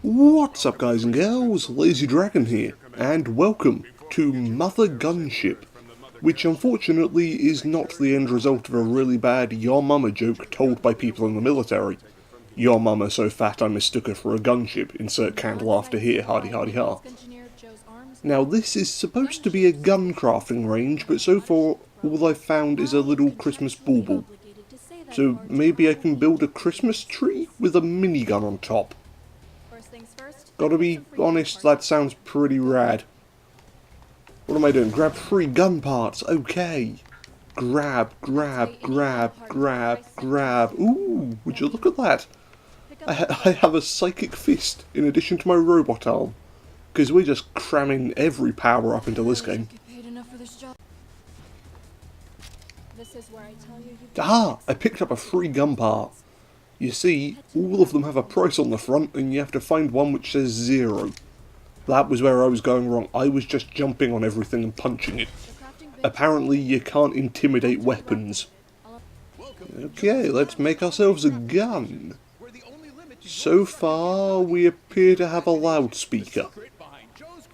What's up guys and girls, Lazy Dragon here, and welcome to MotherGunShip, which unfortunately is not the end result of a really bad your mama joke told by people in the military. Your mama so fat I mistook her for a gunship, insert canned laughter here, hardy hardy ha. Now this is supposed to be a gun crafting range, but so far all I've found is a little Christmas bauble. So maybe I can build a Christmas tree with a minigun on top. Gotta be honest, that sounds pretty rad. What am I doing? Grab 3 gun parts, okay. Grab. Ooh, would you look at that? I have a psychic fist in addition to my robot arm. Because we're just cramming every power up into this game. Ah, I picked up a free gun part. You see, all of them have a price on the front, and you have to find one which says 0. That was where I was going wrong. I was just jumping on everything and punching it. Apparently, you can't intimidate weapons. Okay, let's make ourselves a gun. So far, we appear to have a loudspeaker.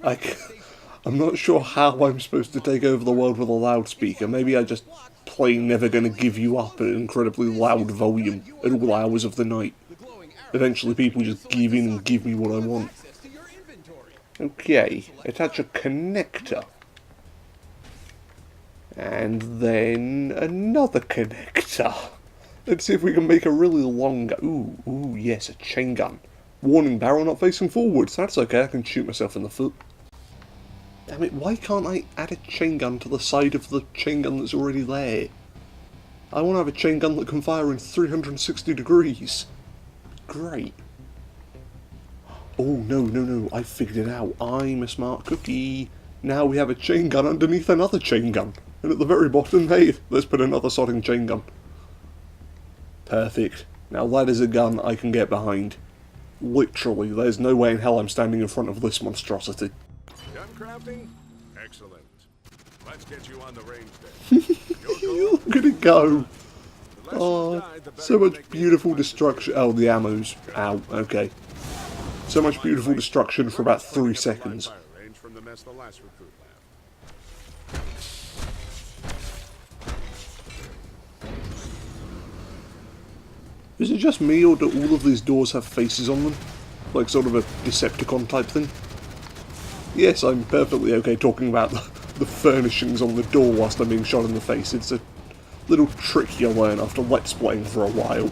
I'm not sure how I'm supposed to take over the world with a loudspeaker. Maybe I just plain never gonna give you up at an incredibly loud volume at all hours of the night. Eventually people just give in and give me what I want. Okay, attach a connector. And then another connector. Let's see if we can make a really long gun. Ooh, yes, a chain gun. Warning, barrel not facing forwards. That's okay, I can shoot myself in the foot. Damn it, why can't I add a chain gun to the side of the chain gun that's already there? I want to have a chain gun that can fire in 360 degrees. Great. Oh, no, I figured it out. I'm a smart cookie. Now we have a chain gun underneath another chain gun. And at the very bottom, hey, let's put another sodding chain gun. Perfect. Now that is a gun I can get behind. Literally, there's no way in hell I'm standing in front of this monstrosity. Gun crafting? Excellent. Let's get you on the range then. Look at it go! Oh, so much beautiful destruction. Oh, the ammo's out. Okay. So much beautiful destruction for about 3 seconds. Is it just me, or do all of these doors have faces on them? Like sort of a Decepticon type thing? Yes, I'm perfectly okay talking about the furnishings on the door whilst I'm being shot in the face. It's a little trick you learn after let's playing for a while.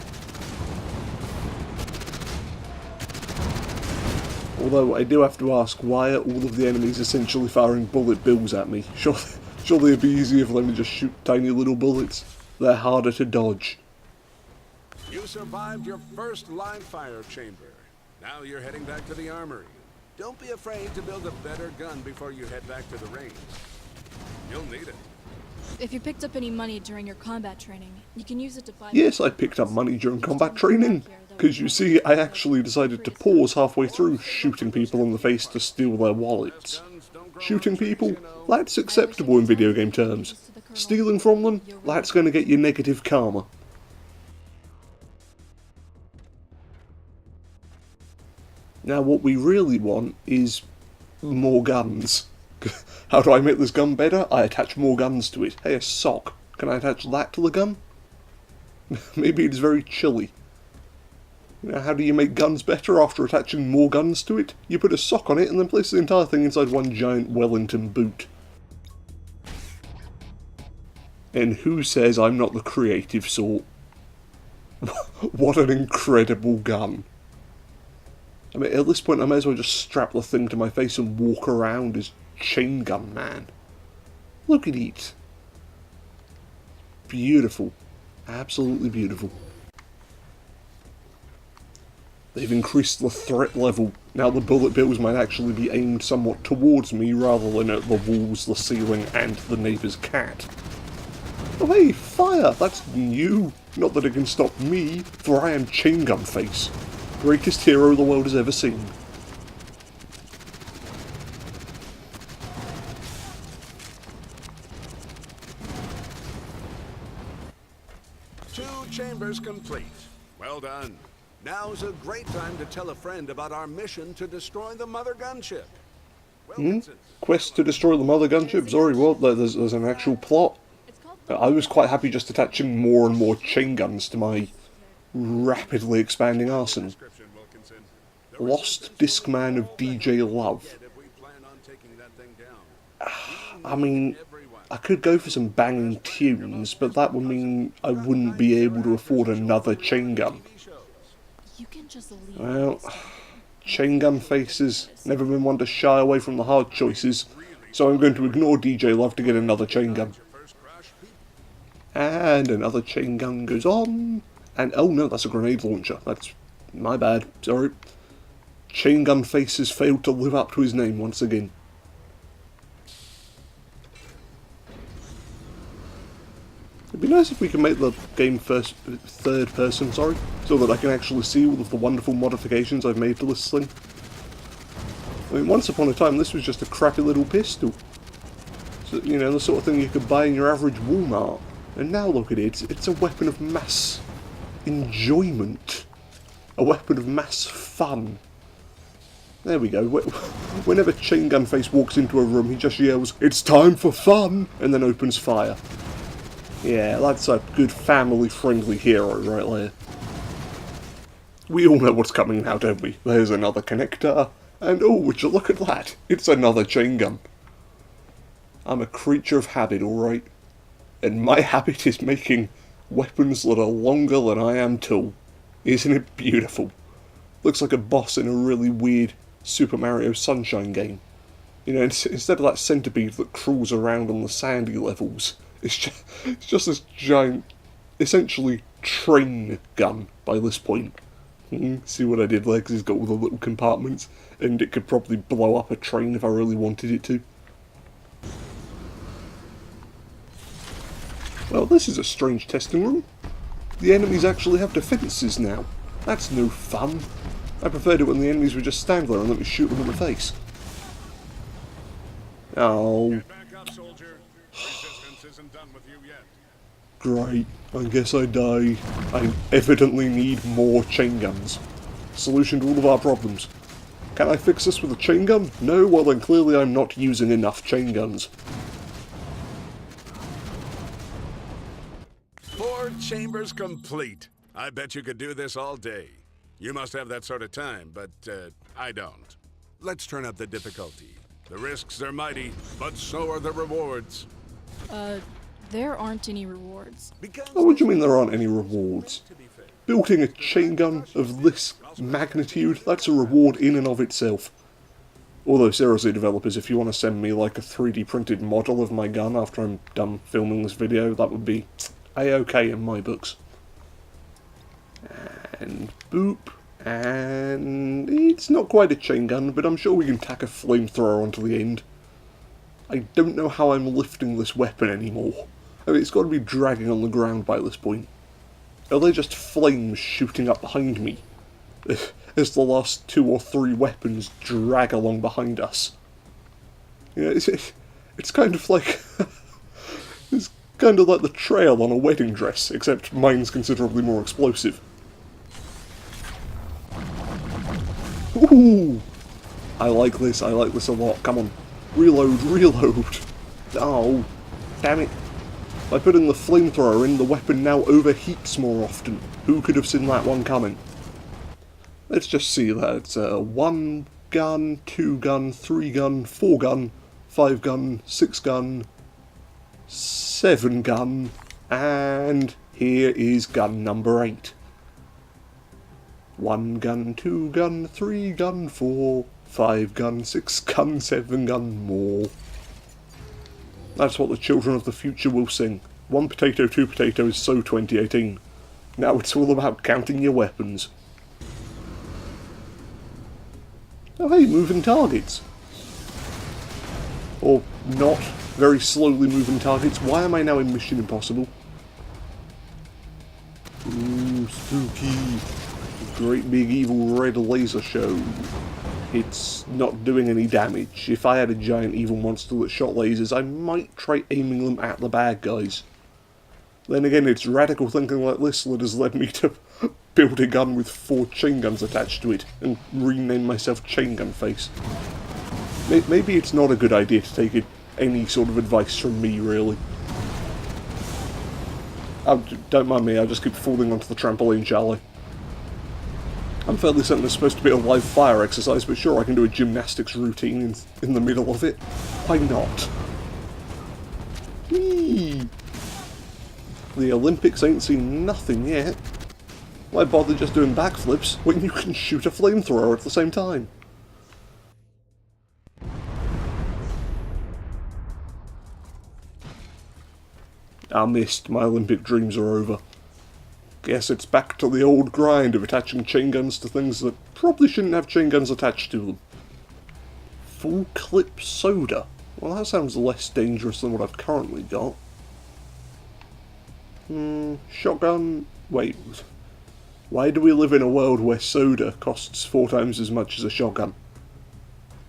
Although I do have to ask, why are all of the enemies essentially firing bullet bills at me? Surely it'd be easier for them to just shoot tiny little bullets. They're harder to dodge. You survived your first live fire chamber. Now you're heading back to the armory. Don't be afraid to build a better gun before you head back to the range. You'll need it. If you picked up any money during your combat training, you can use it to buy... Yes, I picked up money during combat training. Because you see, I actually decided to pause halfway through shooting people in the face to steal their wallets. Shooting people? That's acceptable in video game terms. Stealing from them? That's going to get you negative karma. Now what we really want is more guns. How do I make this gun better? I attach more guns to it. Hey, a sock. Can I attach that to the gun? Maybe it's very chilly. Now, how do you make guns better after attaching more guns to it? You put a sock on it and then place the entire thing inside one giant Wellington boot. And who says I'm not the creative sort? What an incredible gun. I mean, at this point I may as well just strap the thing to my face and walk around as Chain Gun Man. Look at it. Beautiful. Absolutely beautiful. They've increased the threat level. Now the bullet bills might actually be aimed somewhat towards me rather than at the walls, the ceiling, and the neighbour's cat. Oh hey, fire! That's new. Not that it can stop me, for I am ChaingunFace. Greatest hero the world has ever seen. Two chambers complete. Well done. Now's a great time to tell a friend about our mission to destroy the MotherGunShip. Well, Quest to destroy the MotherGunShip? Sorry, what? There's an actual plot? I was quite happy just attaching more and more chain guns to my rapidly expanding arsenal. Lost Discman of DJ Love. I mean, I could go for some banging tunes, but that would mean I wouldn't be able to afford another chain gun. Well, ChaingunFace has never been one to shy away from the hard choices, so I'm going to ignore DJ Love to get another chain gun. And another chain gun goes on, and oh no, that's a grenade launcher. That's my bad, sorry. ChaingunFace has failed to live up to his name once again. It'd be nice if we could make the game third person, so that I can actually see all of the wonderful modifications I've made to this thing. I mean, once upon a time this was just a crappy little pistol. So, you know, the sort of thing you could buy in your average Walmart. And now look at it, it's a weapon of mass enjoyment. A weapon of mass fun. There we go. Whenever ChaingunFace walks into a room, he just yells, "It's time for fun!" and then opens fire. Yeah, that's a good family-friendly hero right there. We all know what's coming now, don't we? There's another connector, and oh, would you look at that? It's another chain gun. I'm a creature of habit, alright? And my habit is making weapons that are longer than I am tall. Isn't it beautiful? Looks like a boss in a really weird Super Mario Sunshine game. You know, instead of that centipede that crawls around on the sandy levels, it's just this giant, essentially, train gun by this point. See what I did there, because it's got all the little compartments, and it could probably blow up a train if I really wanted it to. Well, this is a strange testing room. The enemies actually have defences now. That's no fun. I preferred it when the enemies would just stand there and let me shoot them in the face. Oh. Great, I guess I die. I evidently need more chain guns. Solution to all of our problems. Can I fix this with a chain gun? No? Well then clearly I'm not using enough chain guns. 4 chambers complete. I bet you could do this all day. You must have that sort of time, but I don't. Let's turn up the difficulty. The risks are mighty, but so are the rewards. There aren't any rewards. Oh, what do you mean there aren't any rewards? Building a chain gun of this magnitude, that's a reward in and of itself. Although seriously developers, if you want to send me like a 3D printed model of my gun after I'm done filming this video, that would be a-okay in my books. And boop, and it's not quite a chain gun, but I'm sure we can tack a flamethrower onto the end. I don't know how I'm lifting this weapon anymore. I mean, it's got to be dragging on the ground by this point. Are they just flames shooting up behind me as the last 2 or 3 weapons drag along behind us? You know, it's kind of like it's kind of like the trail on a wedding dress, except mine's considerably more explosive. Ooh! I like this a lot. Come on. Reload, reload! Oh, damn it. By putting the flamethrower in, the weapon now overheats more often. Who could have seen that one coming? Let's just see that. It's 1 gun, 2 gun, 3 gun, 4 gun, 5 gun, 6 gun, 7 gun, and here is gun number 8. 1 gun, 2 gun, 3 gun, 4, 5 gun, 6 gun, 7 gun, more. That's what the children of the future will sing. 1 potato, 2 potatoes, so 2018. Now it's all about counting your weapons. Oh hey, moving targets. Or not. Very slowly moving targets. Why am I now in Mission Impossible? Ooh, spooky. Great big evil red laser show. It's not doing any damage. If I had a giant evil monster that shot lasers, I might try aiming them at the bad guys. Then again, it's radical thinking like this that has led me to build a gun with 4 chain guns attached to it and rename myself ChaingunFace. Maybe it's not a good idea to take any sort of advice from me, really. Don't mind me, I just keep falling onto the trampoline, shall I? I'm fairly certain there's supposed to be a live fire exercise, but sure, I can do a gymnastics routine in the middle of it. Why not? Whee! The Olympics ain't seen nothing yet. Why bother just doing backflips when you can shoot a flamethrower at the same time? I missed. My Olympic dreams are over. Guess it's back to the old grind of attaching chain guns to things that probably shouldn't have chain guns attached to them. Full clip soda. Well, that sounds less dangerous than what I've currently got. Shotgun... Wait. Why do we live in a world where soda costs 4 times as much as a shotgun?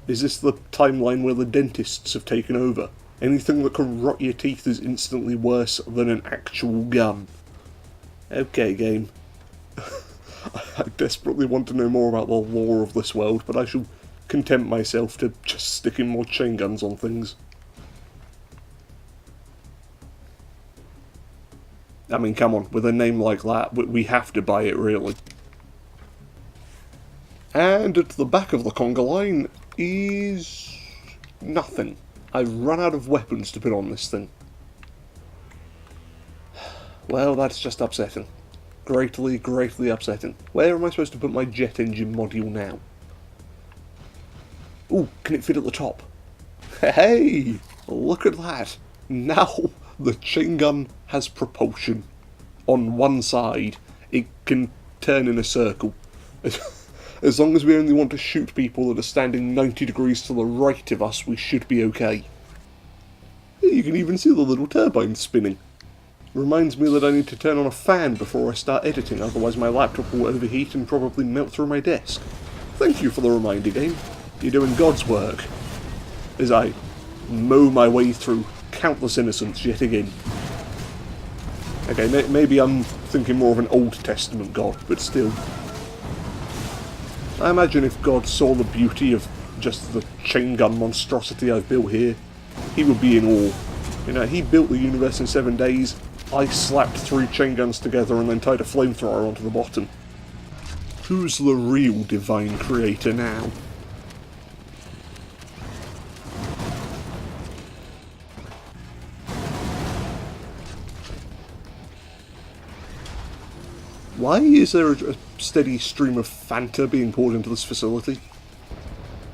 Is this the timeline where the dentists have taken over? Anything that can rot your teeth is instantly worse than an actual gun. Okay, game. I desperately want to know more about the lore of this world, but I shall content myself to just sticking more chain guns on things. I mean, come on, with a name like that, we have to buy it, really. And at the back of the conga line is... nothing. I've run out of weapons to put on this thing. Well, that's just upsetting. Greatly, greatly upsetting. Where am I supposed to put my jet engine module now? Ooh, can it fit at the top? Hey! Look at that! Now the chain gun has propulsion. On one side, it can turn in a circle. As long as we only want to shoot people that are standing 90 degrees to the right of us, we should be okay. You can even see the little turbine spinning. Reminds me that I need to turn on a fan before I start editing, otherwise my laptop will overheat and probably melt through my desk. Thank you for the reminder, game. You're doing God's work. As I mow my way through countless innocents yet again. Okay, maybe I'm thinking more of an Old Testament God, but still. I imagine if God saw the beauty of just the chain gun monstrosity I've built here, he would be in awe. You know, he built the universe in 7 days, I slapped 3 chain guns together and then tied a flamethrower onto the bottom. Who's the real divine creator now? Why is there a steady stream of Fanta being poured into this facility?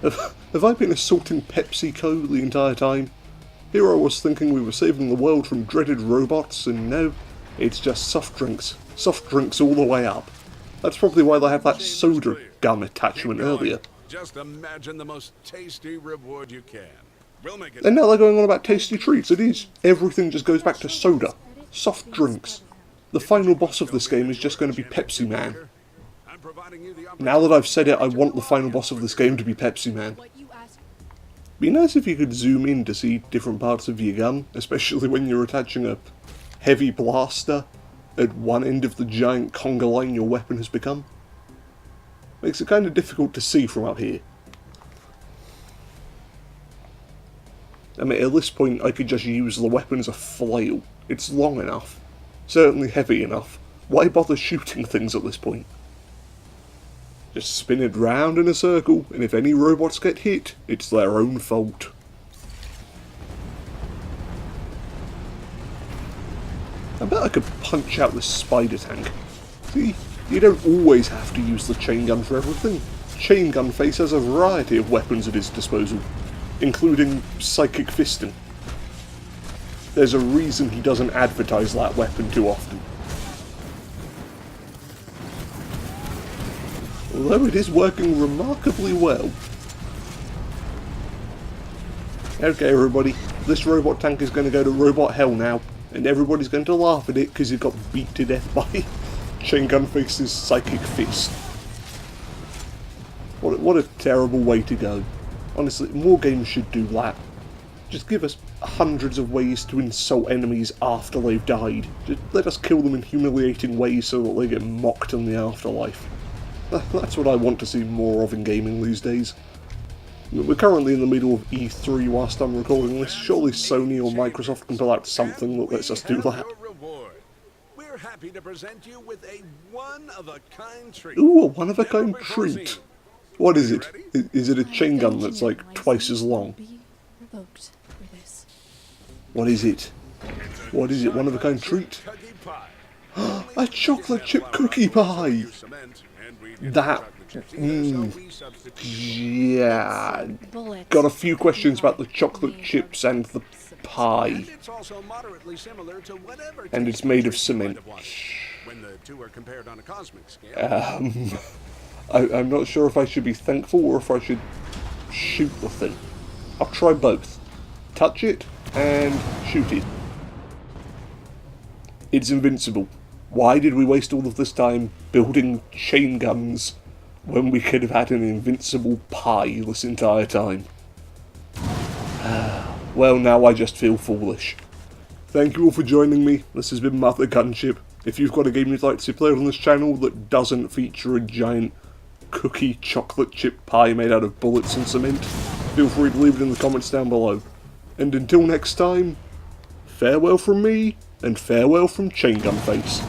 Have I been assaulting PepsiCo the entire time? Here I was thinking we were saving the world from dreaded robots, and no, it's just soft drinks. Soft drinks all the way up. That's probably why they have that soda gun attachment earlier. Just imagine the most tasty reward you can. We'll make it. And now they're going on about tasty treats. It is. Everything just goes back to soda. Soft drinks. The final boss of this game is just going to be Pepsi Man. Now that I've said it, I want the final boss of this game to be Pepsi Man. Be nice if you could zoom in to see different parts of your gun, especially when you're attaching a heavy blaster at one end of the giant conga line your weapon has become. Makes it kind of difficult to see from up here. I mean, at this point I could just use the weapon as a flail. It's long enough. Certainly heavy enough. Why bother shooting things at this point? Just spin it round in a circle, and if any robots get hit, it's their own fault. I bet I could punch out this spider tank. See, you don't always have to use the chain gun for everything. ChaingunFace has a variety of weapons at his disposal, including psychic fisting. There's a reason he doesn't advertise that weapon too often. Although it is working remarkably well. Okay everybody, this robot tank is going to go to robot hell now, and everybody's going to laugh at it because it got beat to death by ChaingunFace's psychic fist. What a terrible way to go. Honestly, more games should do that. Just give us hundreds of ways to insult enemies after they've died. Just let us kill them in humiliating ways so that they get mocked in the afterlife. That's what I want to see more of in gaming these days. We're currently in the middle of E3 whilst I'm recording this. Surely Sony or Microsoft can pull out something that lets us do that. We're happy to present you with a one-of-a-kind treat. Ooh, a one-of-a-kind treat. What is it? Is it a chain gun that's like twice as long? What is it? What is it? One-of-a-kind treat? A chocolate chip cookie pie! That... yeah... Got a few questions about the chocolate chips and the pie. And it's made of cement. I'm not sure if I should be thankful or if I should shoot the thing. I'll try both. Touch it and shoot it. It's invincible. Why did we waste all of this time building chain guns when we could have had an invincible pie this entire time? Well, now I just feel foolish. Thank you all for joining me. This has been MotherGunShip. If you've got a game you'd like to see played on this channel that doesn't feature a giant cookie chocolate chip pie made out of bullets and cement, feel free to leave it in the comments down below. And until next time, farewell from me, and farewell from ChaingunFace.